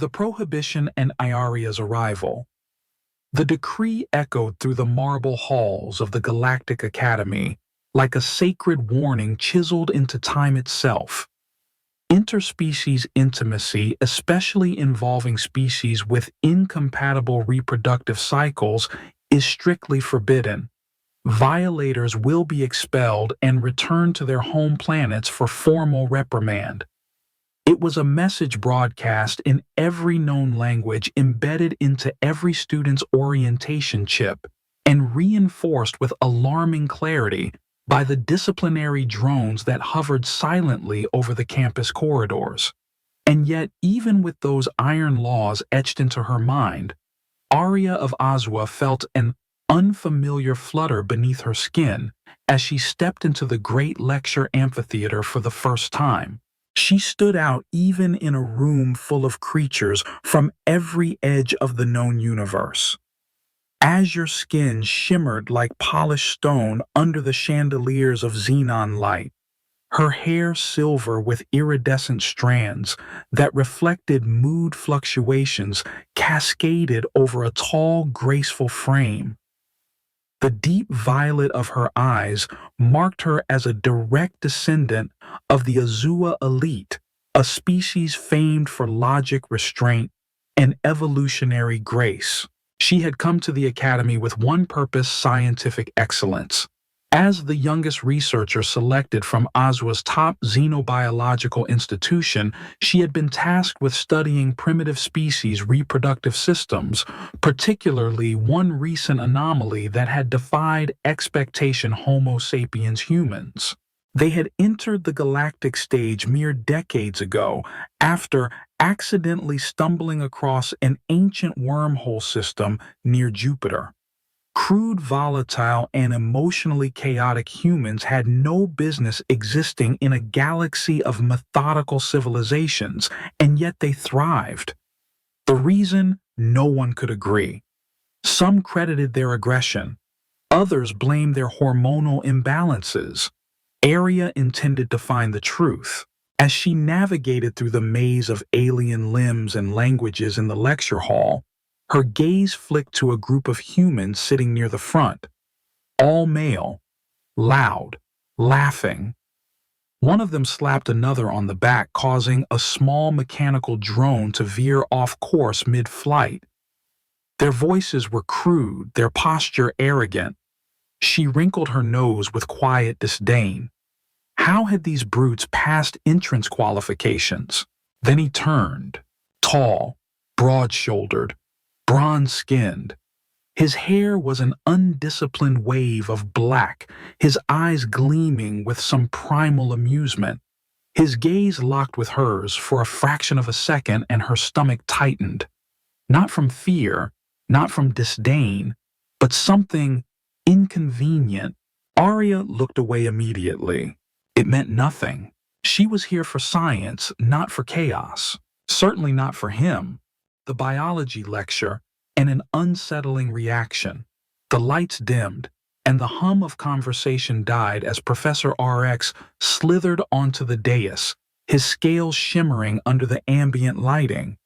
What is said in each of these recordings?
The prohibition and Ayaria's arrival. The decree echoed through the marble halls of the Galactic Academy like a sacred warning chiseled into time itself. Interspecies intimacy, especially involving species with incompatible reproductive cycles, is strictly forbidden. Violators will be expelled and returned to their home planets for formal reprimand. It was a message broadcast in every known language, embedded into every student's orientation chip, and reinforced with alarming clarity by the disciplinary drones that hovered silently over the campus corridors. And yet, even with those iron laws etched into her mind, Aria of Azua felt an unfamiliar flutter beneath her skin as she stepped into the great lecture amphitheater for the first time. She stood out even in a room full of creatures from every edge of the known universe. Azure skin shimmered like polished stone under the chandeliers of xenon light, her hair silver with iridescent strands that reflected mood fluctuations cascaded over a tall, graceful frame. The deep violet of her eyes marked her as a direct descendant of the Azua elite, a species famed for logic, restraint, and evolutionary grace. She had come to the Academy with one purpose: scientific excellence. As the youngest researcher selected from Azua's top xenobiological institution, she had been tasked with studying primitive species' reproductive systems, particularly one recent anomaly that had defied expectation: Homo sapiens humans. They had entered the galactic stage mere decades ago after accidentally stumbling across an ancient wormhole system near Jupiter. Crude, volatile, and emotionally chaotic humans had no business existing in a galaxy of methodical civilizations, and yet they thrived. The reason? No one could agree. Some credited their aggression. Others blamed their hormonal imbalances. Aria intended to find the truth. As she navigated through the maze of alien limbs and languages in the lecture hall, her gaze flicked to a group of humans sitting near the front, all male, loud, laughing. One of them slapped another on the back, causing a small mechanical drone to veer off course mid-flight. Their voices were crude, their posture arrogant. She wrinkled her nose with quiet disdain. How had these brutes passed entrance qualifications? Then he turned, tall, broad-shouldered, bronze-skinned. His hair was an undisciplined wave of black, his eyes gleaming with some primal amusement. His gaze locked with hers for a fraction of a second, and her stomach tightened. Not from fear, not from disdain, but something inconvenient. Aria looked away immediately. It meant nothing. She was here for science, not for chaos. Certainly not for him. The biology lecture, and an unsettling reaction. The lights dimmed, and the hum of conversation died as Professor RX slithered onto the dais, his scales shimmering under the ambient lighting.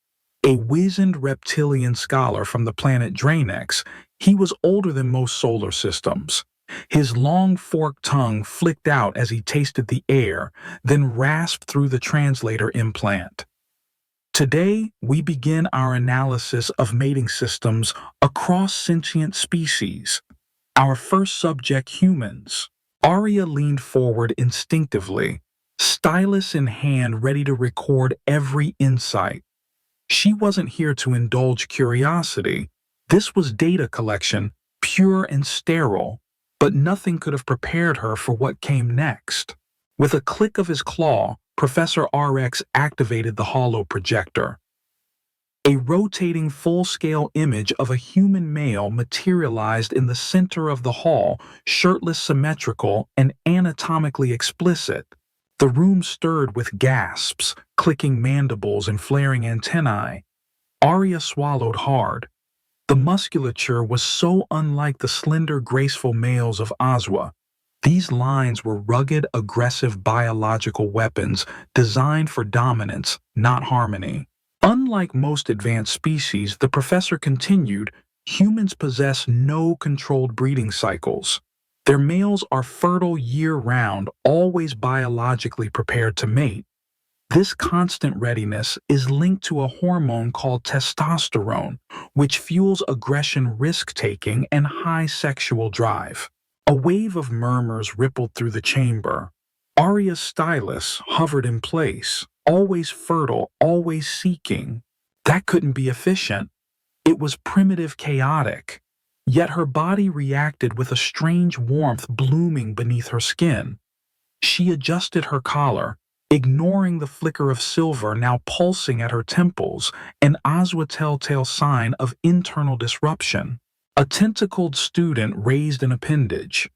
A wizened reptilian scholar from the planet Dranex, he was older than most solar systems. His long forked tongue flicked out as he tasted the air, then rasped through the translator implant. Today, we begin our analysis of mating systems across sentient species. Our first subject, humans. Aria leaned forward instinctively, stylus in hand, ready to record every insight. She wasn't here to indulge curiosity. This was data collection, pure and sterile, but nothing could have prepared her for what came next. With a click of his claw, Professor RX activated the holo projector. A rotating full-scale image of a human male materialized in the center of the hall, shirtless, symmetrical, and anatomically explicit. The room stirred with gasps, clicking mandibles, and flaring antennae. Aria swallowed hard. The musculature was so unlike the slender, graceful males of Azua. These lines were rugged, aggressive biological weapons designed for dominance, not harmony. Unlike most advanced species, the professor continued, humans possess no controlled breeding cycles. Their males are fertile year-round, always biologically prepared to mate. This constant readiness is linked to a hormone called testosterone, which fuels aggression, risk-taking, and high sexual drive. A wave of murmurs rippled through the chamber. Arya's stylus hovered in place, always fertile, always seeking. That couldn't be efficient. It was primitive, chaotic. Yet her body reacted with a strange warmth blooming beneath her skin. She adjusted her collar, ignoring the flicker of silver now pulsing at her temples, an Aswa telltale sign of internal disruption. A tentacled student raised an appendage.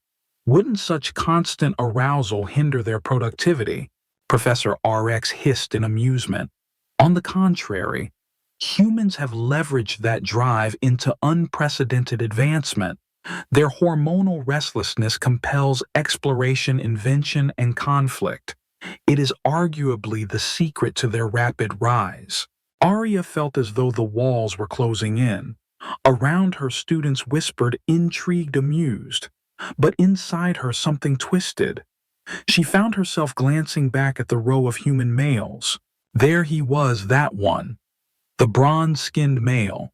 Wouldn't such constant arousal hinder their productivity? Professor RX hissed in amusement. On the contrary, humans have leveraged that drive into unprecedented advancement. Their hormonal restlessness compels exploration, invention, and conflict. It is arguably the secret to their rapid rise. Arya felt as though the walls were closing in. Around her, students whispered, intrigued, amused. But inside her, something twisted. She found herself glancing back at the row of human males. There he was, that one, the bronze-skinned male.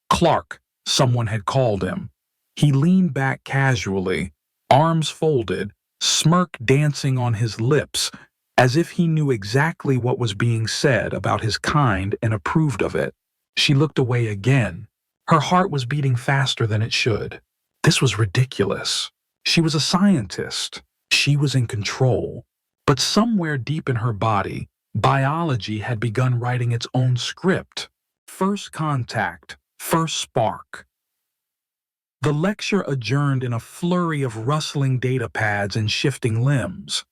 Clark, someone had called him. He leaned back casually, arms folded, smirk dancing on his lips, as if he knew exactly what was being said about his kind and approved of it. She looked away again. Her heart was beating faster than it should. This was ridiculous. She was a scientist. She was in control. But somewhere deep in her body, biology had begun writing its own script. First contact, first spark. The lecture adjourned in a flurry of rustling data pads and shifting limbs.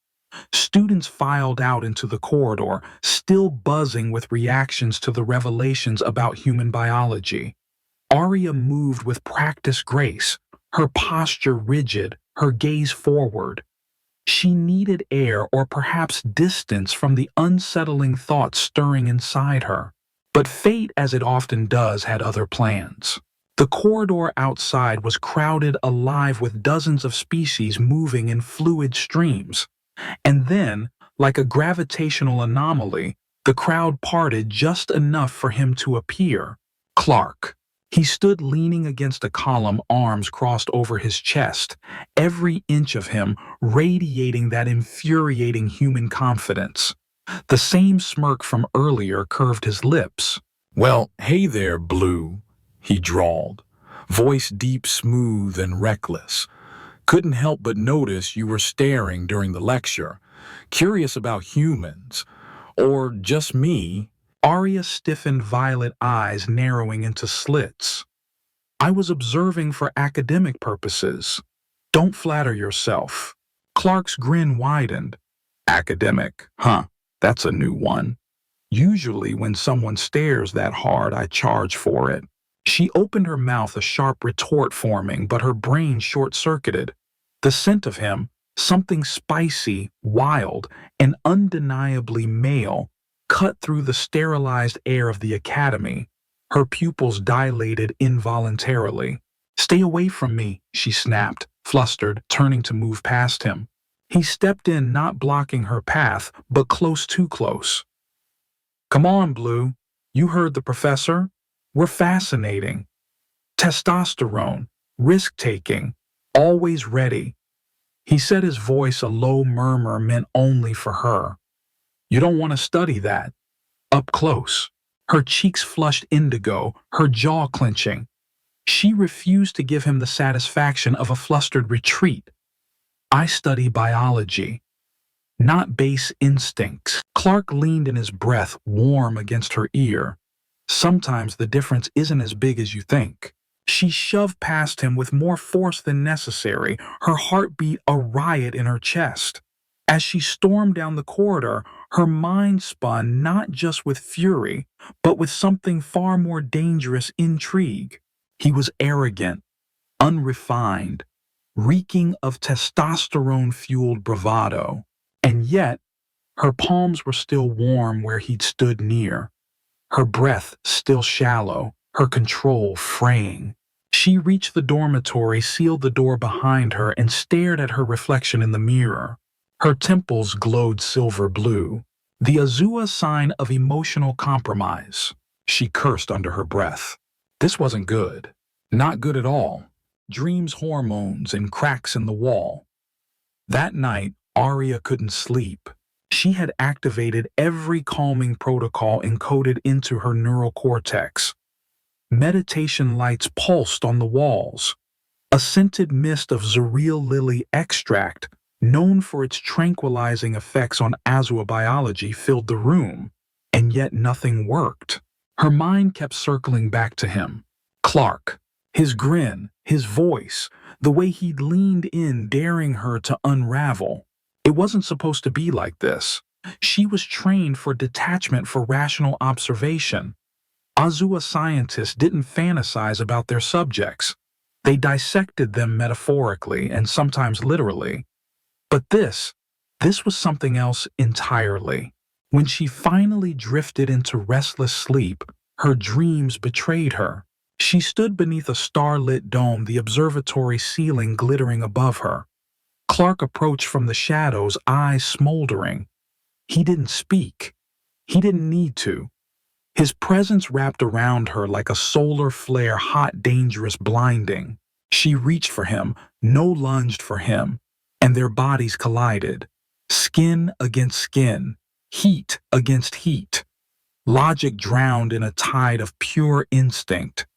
Students filed out into the corridor, still buzzing with reactions to the revelations about human biology. Arya moved with practiced grace, her posture rigid, her gaze forward. She needed air or perhaps distance from the unsettling thoughts stirring inside her. But fate, as it often does, had other plans. The corridor outside was crowded, alive with dozens of species moving in fluid streams. And then, like a gravitational anomaly, the crowd parted just enough for him to appear. Clark. He stood leaning against a column, arms crossed over his chest, every inch of him radiating that infuriating human confidence. The same smirk from earlier curved his lips. "Well, hey there, Blue," he drawled, voice deep, smooth, and reckless. "Couldn't help but notice you were staring during the lecture, curious about humans. Or just me." Arya stiffened, violet eyes narrowing into slits. "I was observing for academic purposes." "Don't flatter yourself." Clark's grin widened. "Academic, huh? That's a new one. Usually when someone stares that hard, I charge for it." She opened her mouth, a sharp retort forming, but her brain short-circuited. The scent of him, something spicy, wild, and undeniably male, cut through the sterilized air of the academy. Her pupils dilated involuntarily. "Stay away from me," she snapped, flustered, turning to move past him. He stepped in, not blocking her path, but close, too close. "Come on, Blue. You heard the professor. We're fascinating. Testosterone, risk-taking, always ready." He said, his voice a low murmur meant only for her. "You don't want to study that. Up close." Her cheeks flushed indigo, her jaw clenching. She refused to give him the satisfaction of a flustered retreat. "I study biology, not base instincts." Clark leaned in, his breath warm against her ear. "Sometimes the difference isn't as big as you think." She shoved past him with more force than necessary, her heartbeat a riot in her chest. As she stormed down the corridor, her mind spun not just with fury, but with something far more dangerous, intrigue. He was arrogant, unrefined, reeking of testosterone-fueled bravado. And yet, her palms were still warm where he'd stood near. her breath still shallow, her control fraying. She reached the dormitory, sealed the door behind her, and stared at her reflection in the mirror. Her temples glowed silver blue, the Azua sign of emotional compromise. She cursed under her breath. This wasn't good. Not good at all. Dreams, hormones, and cracks in the wall. That night, Arya couldn't sleep. She had activated every calming protocol encoded into her neural cortex. Meditation lights pulsed on the walls. A scented mist of Zuriel lily extract, known for its tranquilizing effects on xenobiology, filled the room, and yet nothing worked. Her mind kept circling back to him. Clark, his grin, his voice, the way he'd leaned in, daring her to unravel. It wasn't supposed to be like this. She was trained for detachment, for rational observation. Azua scientists didn't fantasize about their subjects. They dissected them metaphorically and sometimes literally. But this was something else entirely. When she finally drifted into restless sleep, her dreams betrayed her. She stood beneath a starlit dome, the observatory ceiling glittering above her. Clark approached from the shadows, eyes smoldering. He didn't speak. He didn't need to. His presence wrapped around her like a solar flare, hot, dangerous, blinding. She reached for him, no lunged for him, and their bodies collided. Skin against skin, heat against heat. Logic drowned in a tide of pure instinct.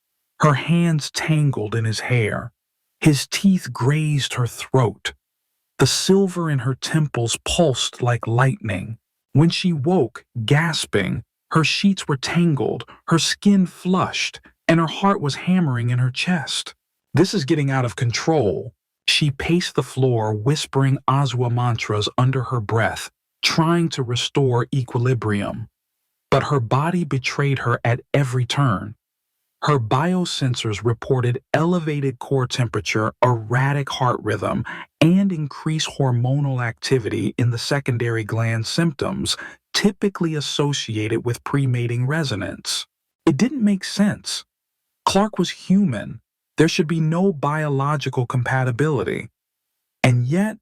Her hands tangled in his hair. His teeth grazed her throat. The silver in her temples pulsed like lightning. When she woke, gasping, her sheets were tangled, her skin flushed, and her heart was hammering in her chest. This is getting out of control. She paced the floor, whispering Azua mantras under her breath, trying to restore equilibrium. But her body betrayed her at every turn. Her biosensors reported elevated core temperature, erratic heart rhythm, and increased hormonal activity in the secondary gland, symptoms typically associated with premating resonance. It didn't make sense. Clark was human. There should be no biological compatibility. And yet,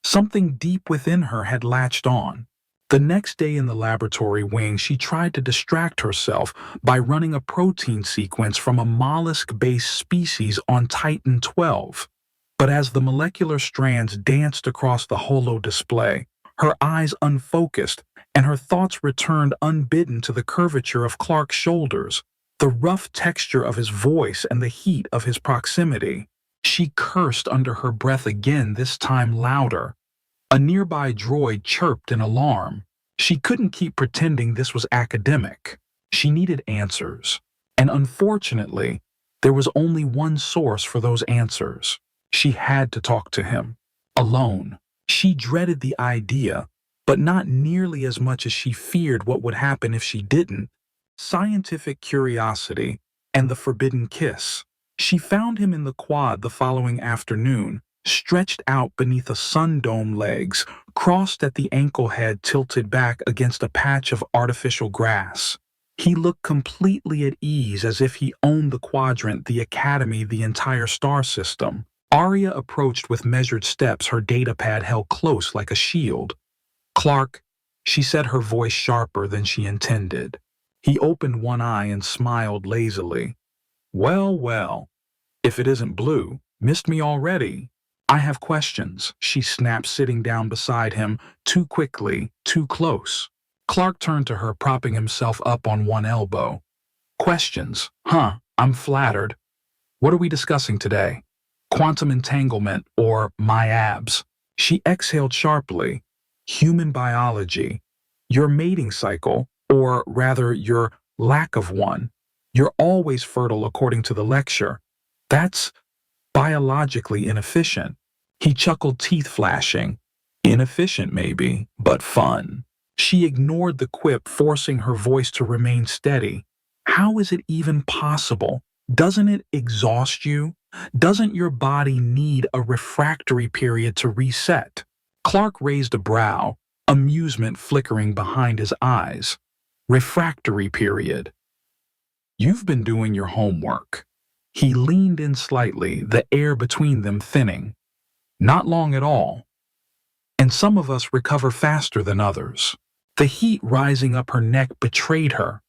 something deep within her had latched on. The next day in the laboratory wing, she tried to distract herself by running a protein sequence from a mollusk-based species on Titan 12. But as the molecular strands danced across the holo display, her eyes unfocused and her thoughts returned unbidden to the curvature of Clark's shoulders, the rough texture of his voice, and the heat of his proximity. She cursed under her breath again, this time louder. A nearby droid chirped in alarm. She couldn't keep pretending this was academic. She needed answers. And unfortunately, there was only one source for those answers. She had to talk to him. Alone. She dreaded the idea, but not nearly as much as she feared what would happen if she didn't. Scientific curiosity and the forbidden kiss. She found him in the quad the following afternoon, stretched out beneath a sun-dome, legs crossed at the ankle, head tilted back against a patch of artificial grass. He looked completely at ease, as if he owned the quadrant, the academy, the entire star system. Arya approached with measured steps, her datapad held close like a shield. "Clark," she said, her voice sharper than she intended. He opened one eye and smiled lazily. "Well, well, if it isn't Blue. Missed me already?" "I have questions," she snapped, sitting down beside him, too quickly, too close. Clark turned to her, propping himself up on one elbow. "Questions? Huh, I'm flattered. What are we discussing today? Quantum entanglement or my abs?" She exhaled sharply. "Human biology. Your mating cycle, or rather your lack of one. You're always fertile according to the lecture. That's biologically inefficient." He chuckled, teeth flashing. "Inefficient maybe, but fun." She ignored the quip, forcing her voice to remain steady. "How is it even possible? Doesn't it exhaust you? Doesn't your body need a refractory period to reset?" Clark raised a brow, amusement flickering behind his eyes. Refractory period. You've been doing your homework. He leaned in slightly, the air between them thinning. Not long at all. And some of us recover faster than others. The heat rising up her neck betrayed her.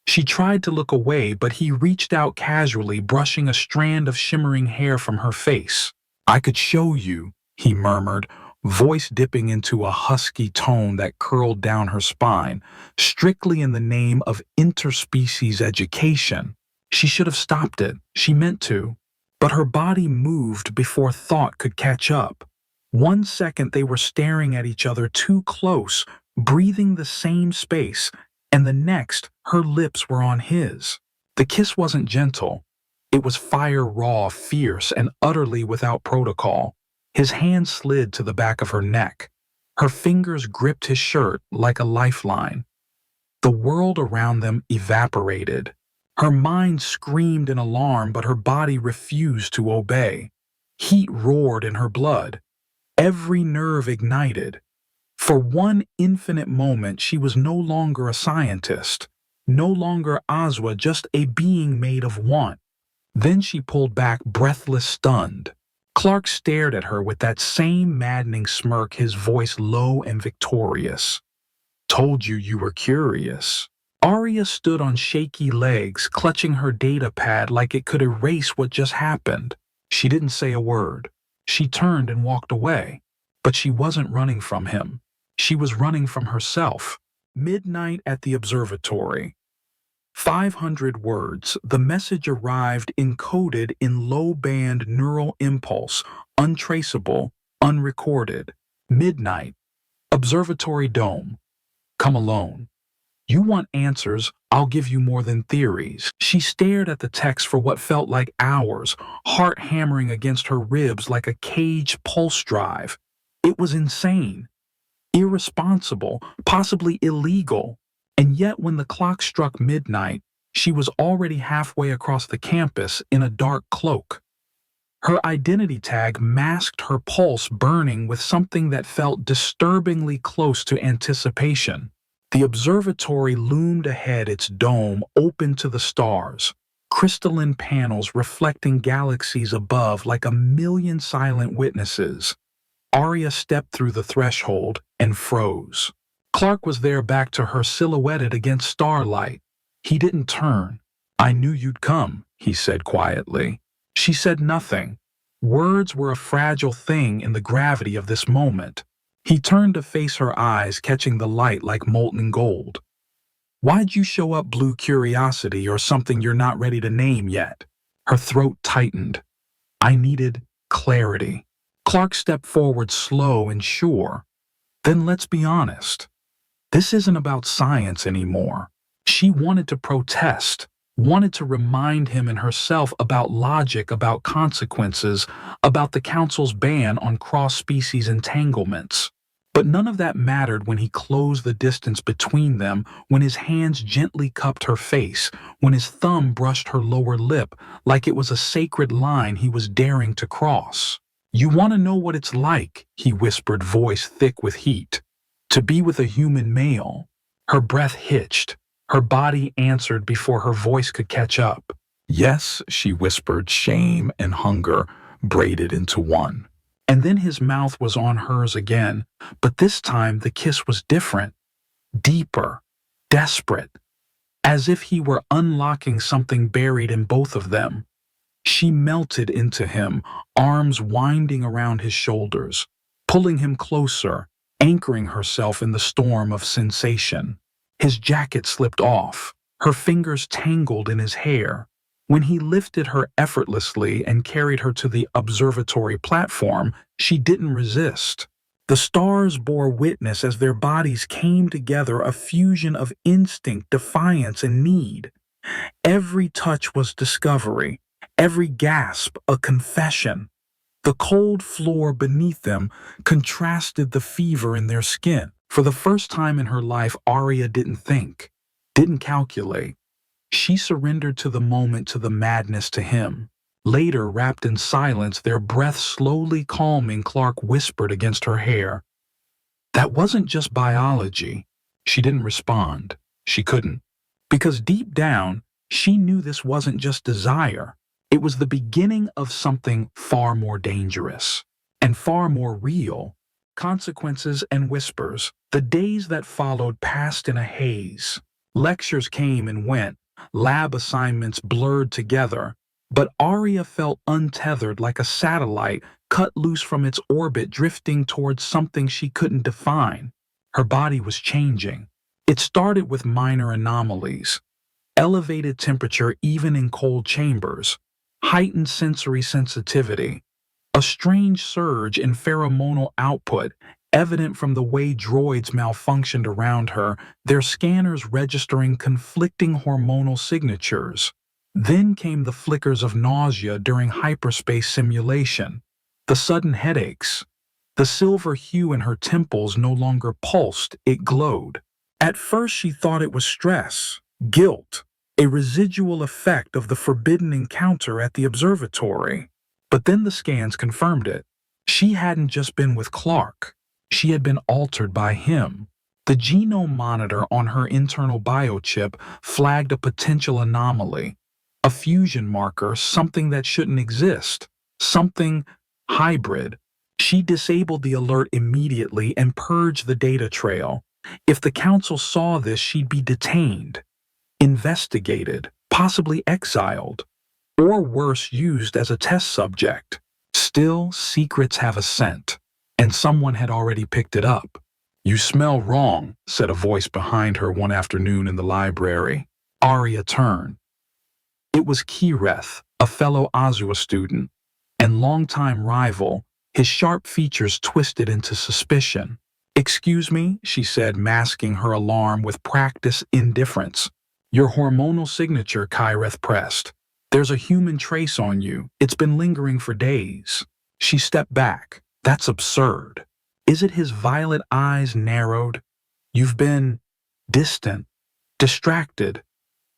She tried to look away, but he reached out casually, brushing a strand of shimmering hair from her face. I could show you, he murmured, voice dipping into a husky tone that curled down her spine, strictly in the name of interspecies education. She should have stopped it. She meant to. But her body moved before thought could catch up. 1 second they were staring at each other too close, breathing the same space, and the next her lips were on his. The kiss wasn't gentle. It was fire raw, fierce, and utterly without protocol. His hand slid to the back of her neck. Her fingers gripped his shirt like a lifeline. The world around them evaporated. Her mind screamed in alarm, but her body refused to obey. Heat roared in her blood. Every nerve ignited. For one infinite moment, she was no longer a scientist, no longer Azwa, just a being made of want. Then she pulled back, breathless, stunned. Clark stared at her with that same maddening smirk, his voice low and victorious. Told you you were curious. Arya stood on shaky legs, clutching her data pad like it could erase what just happened. She didn't say a word. She turned and walked away. But she wasn't running from him. She was running from herself. Midnight at the observatory. 500 words. The message arrived encoded in low-band neural impulse, untraceable, unrecorded. Midnight. Observatory dome. Come alone. You want answers, I'll give you more than theories. She stared at the text for what felt like hours, heart hammering against her ribs like a caged pulse drive. It was insane, irresponsible, possibly illegal. And yet when the clock struck midnight, she was already halfway across the campus in a dark cloak. Her identity tag masked her pulse burning with something that felt disturbingly close to anticipation. The observatory loomed ahead, its dome open to the stars, crystalline panels reflecting galaxies above like a million silent witnesses. Arya stepped through the threshold and froze. Clark was there, back to her, silhouetted against starlight. He didn't turn. I knew you'd come, he said quietly. She said nothing. Words were a fragile thing in the gravity of this moment. He turned to face her eyes, catching the light like molten gold. Why'd you show up, blue curiosity, or something you're not ready to name yet? Her throat tightened. I needed clarity. Clark stepped forward, slow and sure. Then let's be honest. This isn't about science anymore. She wanted to protest, wanted to remind him and herself about logic, about consequences, about the Council's ban on cross-species entanglements. But none of that mattered when he closed the distance between them, when his hands gently cupped her face, when his thumb brushed her lower lip like it was a sacred line he was daring to cross. You want to know what it's like, he whispered, voice thick with heat. To be with a human male. Her breath hitched. Her body answered before her voice could catch up. Yes, she whispered, shame and hunger braided into one. And then his mouth was on hers again, but this time the kiss was different, deeper, desperate, as if he were unlocking something buried in both of them. She melted into him, arms winding around his shoulders, pulling him closer, anchoring herself in the storm of sensation. His jacket slipped off, her fingers tangled in his hair. When he lifted her effortlessly and carried her to the observatory platform, she didn't resist. The stars bore witness as their bodies came together, a fusion of instinct, defiance, and need. Every touch was discovery, every gasp a confession. The cold floor beneath them contrasted the fever in their skin. For the first time in her life, Arya didn't think, didn't calculate. She surrendered to the moment, to the madness, to him. Later, wrapped in silence, their breath slowly calming, Clark whispered against her hair, "That wasn't just biology." She didn't respond. She couldn't. Because deep down, she knew this wasn't just desire. It was the beginning of something far more dangerous and far more real. Consequences and whispers. The days that followed passed in a haze. Lectures came and went. Lab assignments blurred together. But Arya felt untethered like a satellite cut loose from its orbit drifting towards something she couldn't define. Her body was changing. It started with minor anomalies. Elevated temperature even in cold chambers. Heightened sensory sensitivity. A strange surge in pheromonal output, evident from the way droids malfunctioned around her, their scanners registering conflicting hormonal signatures. Then came the flickers of nausea during hyperspace simulation, the sudden headaches. The silver hue in her temples no longer pulsed, it glowed. At first she thought it was stress, guilt, a residual effect of the forbidden encounter at the observatory. But then the scans confirmed it. She hadn't just been with Clark. She had been altered by him. The genome monitor on her internal biochip flagged a potential anomaly, a fusion marker, something that shouldn't exist, something hybrid. She disabled the alert immediately and purged the data trail. If the council saw this, she'd be detained, investigated, possibly exiled, or worse, used as a test subject. Still, secrets have a scent, and someone had already picked it up. "You smell wrong," said a voice behind her one afternoon in the library. Arya turned. It was Kireth, a fellow Azua student, and longtime rival, his sharp features twisted into suspicion. "Excuse me," she said, masking her alarm with practiced indifference. "Your hormonal signature," Kireth pressed. "There's a human trace on you. It's been lingering for days." She stepped back. "That's absurd." Is it his violet eyes narrowed? "You've been distant, distracted,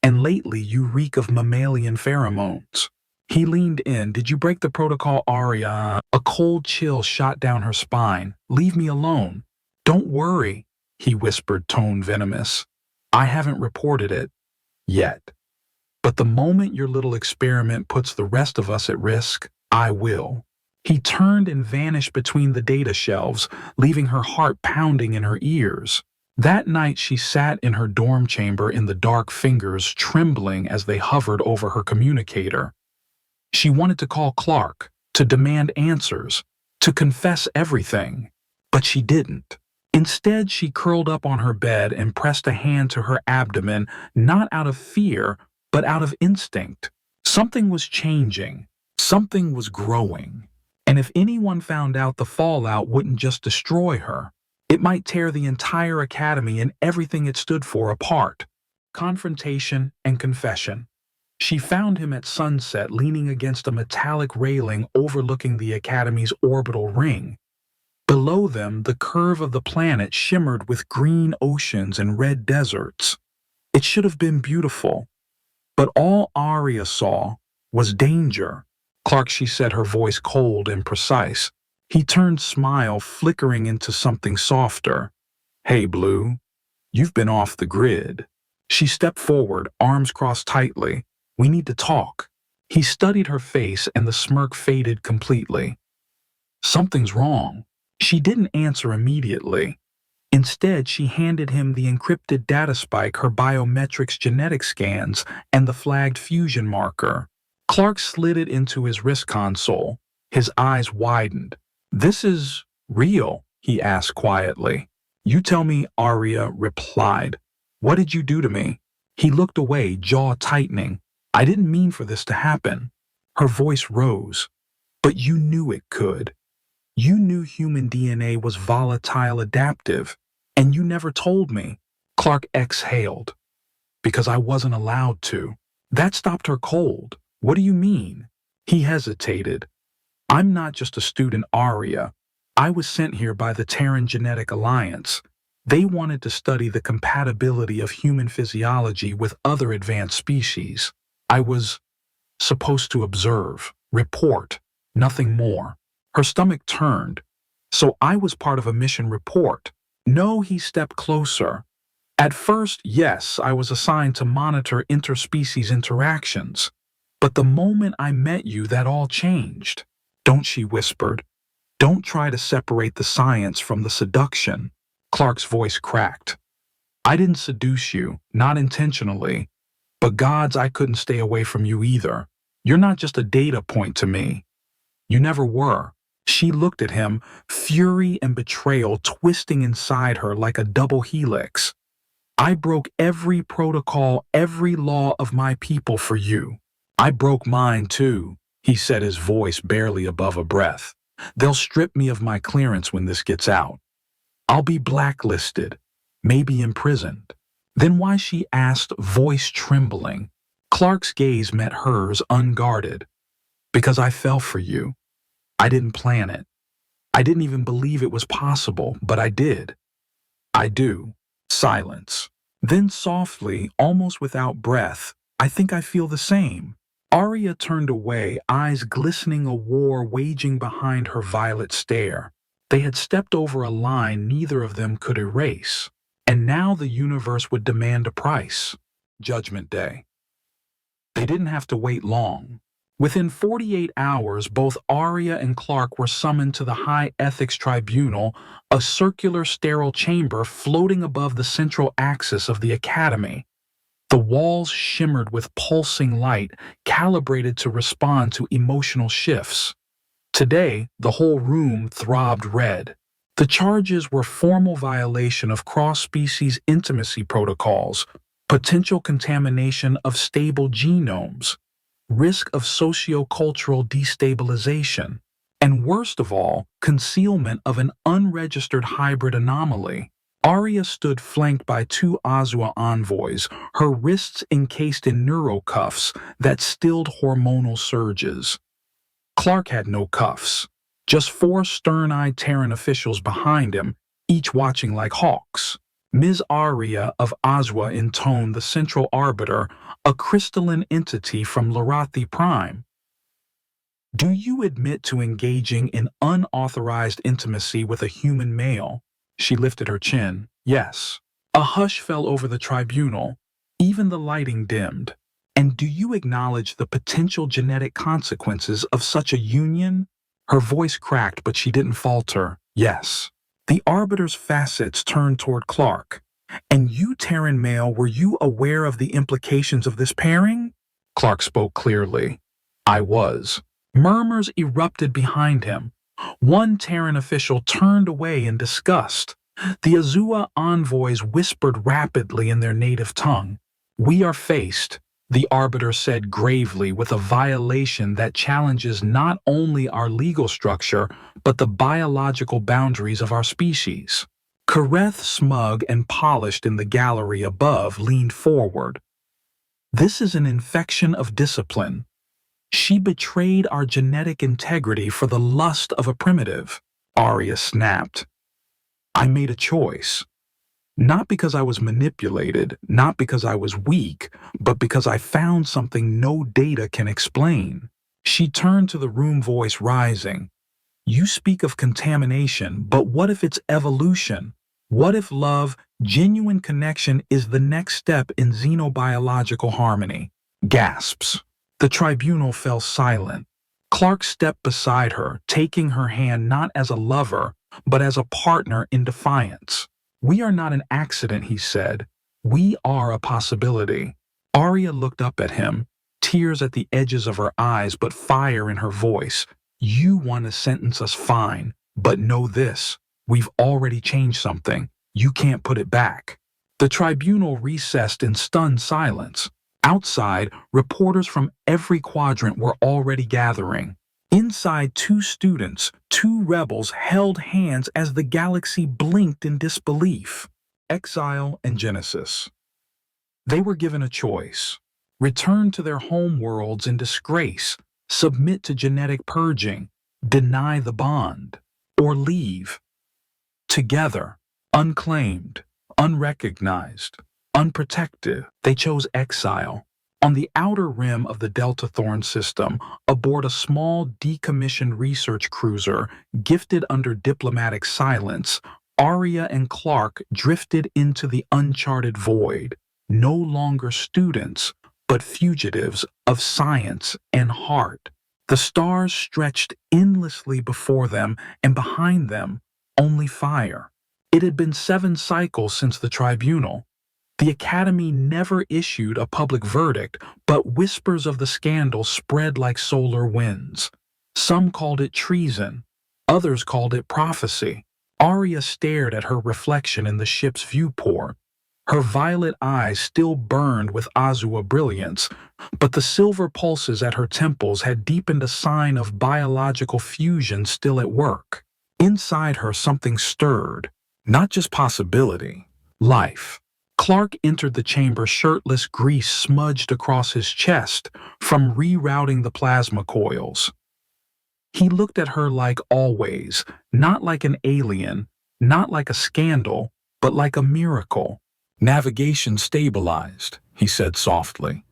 and lately you reek of mammalian pheromones." He leaned in. "Did you break the protocol, Arya?" A cold chill shot down her spine. "Leave me alone." "Don't worry," he whispered, tone venomous. "I haven't reported it. Yet. But the moment your little experiment puts the rest of us at risk, I will." He turned and vanished between the data shelves, leaving her heart pounding in her ears. That night she sat in her dorm chamber in the dark, fingers trembling as they hovered over her communicator. She wanted to call Clark, to demand answers, to confess everything, but she didn't. Instead, she curled up on her bed and pressed a hand to her abdomen, not out of fear, but out of instinct. Something was changing. Something was growing. And if anyone found out, the fallout wouldn't just destroy her. It might tear the entire academy and everything it stood for apart. Confrontation and confession. She found him at sunset, leaning against a metallic railing overlooking the academy's orbital ring. Below them, the curve of the planet shimmered with green oceans and red deserts. It should have been beautiful. But all Arya saw was danger. "Clark," she said, her voice cold and precise. He turned, smile flickering into something softer. "Hey, Blue, you've been off the grid." She stepped forward, arms crossed tightly. "We need to talk." He studied her face and the smirk faded completely. "Something's wrong." She didn't answer immediately. Instead, she handed him the encrypted data spike, her biometrics genetic scans, and the flagged fusion marker. Clark slid it into his wrist console. His eyes widened. "This is real?" he asked quietly. "You tell me," Arya replied. "What did you do to me?" He looked away, jaw tightening. "I didn't mean for this to happen." Her voice rose. "But you knew it could. You knew human DNA was volatile, adaptive, and you never told me." Clark exhaled. "Because I wasn't allowed to." That stopped her cold. "What do you mean?" He hesitated. "I'm not just a student, Arya. I was sent here by the Terran Genetic Alliance. They wanted to study the compatibility of human physiology with other advanced species. I was supposed to observe, report, nothing more." Her stomach turned. "So I was part of a mission report." "No," he stepped closer. At first, yes, I was assigned to monitor interspecies interactions. But the moment I met you, that all changed. Don't, she whispered. Don't try to separate the science from the seduction. Clark's voice cracked. I didn't seduce you, not intentionally. But gods, I couldn't stay away from you either. You're not just a data point to me. You never were. She looked at him, fury and betrayal twisting inside her like a double helix. I broke every protocol, every law of my people for you. I broke mine too, he said, his voice barely above a breath. They'll strip me of my clearance when this gets out. I'll be blacklisted, maybe imprisoned. Then why, she asked, voice trembling. Clark's gaze met hers, unguarded. Because I fell for you. I didn't plan it. I didn't even believe it was possible, but I did. I do. Silence. Then softly, almost without breath, I think I feel the same. Arya turned away, eyes glistening, a war waging behind her violet stare. They had stepped over a line neither of them could erase. And now the universe would demand a price. Judgment Day. They didn't have to wait long. Within 48 hours, both Arya and Clark were summoned to the High Ethics Tribunal, a circular sterile chamber floating above the central axis of the Academy. The walls shimmered with pulsing light, calibrated to respond to emotional shifts. Today, the whole room throbbed red. The charges were formal violation of cross-species intimacy protocols, potential contamination of stable genomes, risk of socio-cultural destabilization, and worst of all, concealment of an unregistered hybrid anomaly. Arya stood flanked by two Azua envoys, her wrists encased in neurocuffs that stilled hormonal surges. Clark had no cuffs, just four stern-eyed Terran officials behind him, each watching like hawks. Ms. Arya of Azua intoned, the central arbiter, a crystalline entity from Larathi Prime. Do you admit to engaging in unauthorized intimacy with a human male? She lifted her chin. Yes. A hush fell over the tribunal. Even the lighting dimmed. And do you acknowledge the potential genetic consequences of such a union? Her voice cracked, but she didn't falter. Yes. The arbiter's facets turned toward Clark. And you, Terran male, were you aware of the implications of this pairing? Clark spoke clearly. I was. Murmurs erupted behind him. One Terran official turned away in disgust. The Azua envoys whispered rapidly in their native tongue. We are faced, the arbiter said gravely, with a violation that challenges not only our legal structure, but the biological boundaries of our species. Kareth, smug and polished in the gallery above, leaned forward. This is an infection of discipline. She betrayed our genetic integrity for the lust of a primitive. Arya snapped. I made a choice. Not because I was manipulated, not because I was weak, but because I found something no data can explain. She turned to the room, voice rising. You speak of contamination, but what if it's evolution? What if love, genuine connection, is the next step in xenobiological harmony? Gasps. The tribunal fell silent. Clark stepped beside her, taking her hand not as a lover, but as a partner in defiance. We are not an accident, he said. We are a possibility. Arya looked up at him, tears at the edges of her eyes, but fire in her voice. You want to sentence us, fine, but know this. We've already changed something. You can't put it back. The tribunal recessed in stunned silence. Outside, reporters from every quadrant were already gathering. Inside, two students, two rebels, held hands as the galaxy blinked in disbelief. Exile and Genesis. They were given a choice. Return to their home worlds in disgrace, submit to genetic purging, deny the bond, or leave. Together, unclaimed, unrecognized, unprotected, they chose exile. On the outer rim of the Delta Thorn system, aboard a small decommissioned research cruiser, gifted under diplomatic silence, Arya and Clark drifted into the uncharted void, no longer students, but fugitives of science and heart. The stars stretched endlessly before them, and behind them, only fire. It had been 7 cycles since the tribunal. The Academy never issued a public verdict, but whispers of the scandal spread like solar winds. Some called it treason, others called it prophecy. Arya stared at her reflection in the ship's viewport. Her violet eyes still burned with Azua brilliance, but the silver pulses at her temples had deepened a sign of biological fusion still at work. Inside her something stirred, not just possibility, life. Clark entered the chamber shirtless, grease smudged across his chest from rerouting the plasma coils. He looked at her like always, not like an alien, not like a scandal, but like a miracle. Navigation stabilized, he said softly.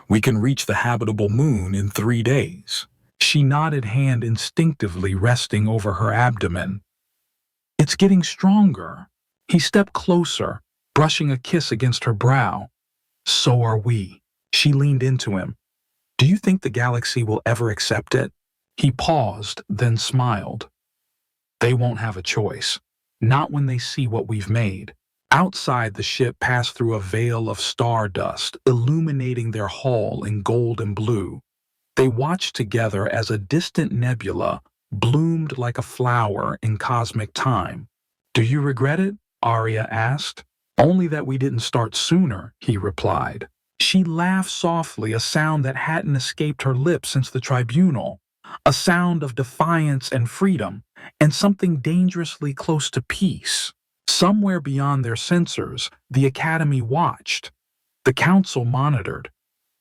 We can reach the habitable moon in 3 days. She nodded, hand instinctively resting over her abdomen. It's getting stronger. He stepped closer, brushing a kiss against her brow. So are we. She leaned into him. Do you think the galaxy will ever accept it? He paused, then smiled. They won't have a choice. Not when they see what we've made. Outside, the ship passed through a veil of stardust, illuminating their hull in gold and blue. They watched together as a distant nebula bloomed like a flower in cosmic time. Do you regret it? Arya asked. Only that we didn't start sooner, he replied. She laughed softly, a sound that hadn't escaped her lips since the tribunal. A sound of defiance and freedom, and something dangerously close to peace. Somewhere beyond their sensors, the Academy watched. The Council monitored.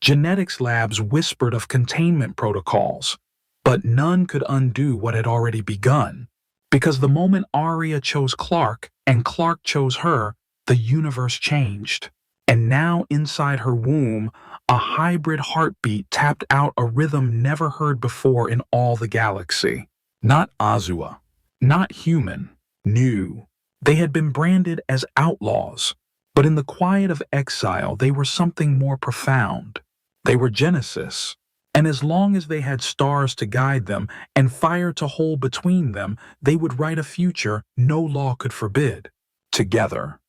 Genetics labs whispered of containment protocols, but none could undo what had already begun. Because the moment Arya chose Clark and Clark chose her, the universe changed. And now inside her womb, a hybrid heartbeat tapped out a rhythm never heard before in all the galaxy. Not Azua, not human, new. They had been branded as outlaws, but in the quiet of exile they were something more profound. They were Genesis, and as long as they had stars to guide them and fire to hold between them, they would write a future no law could forbid. Together.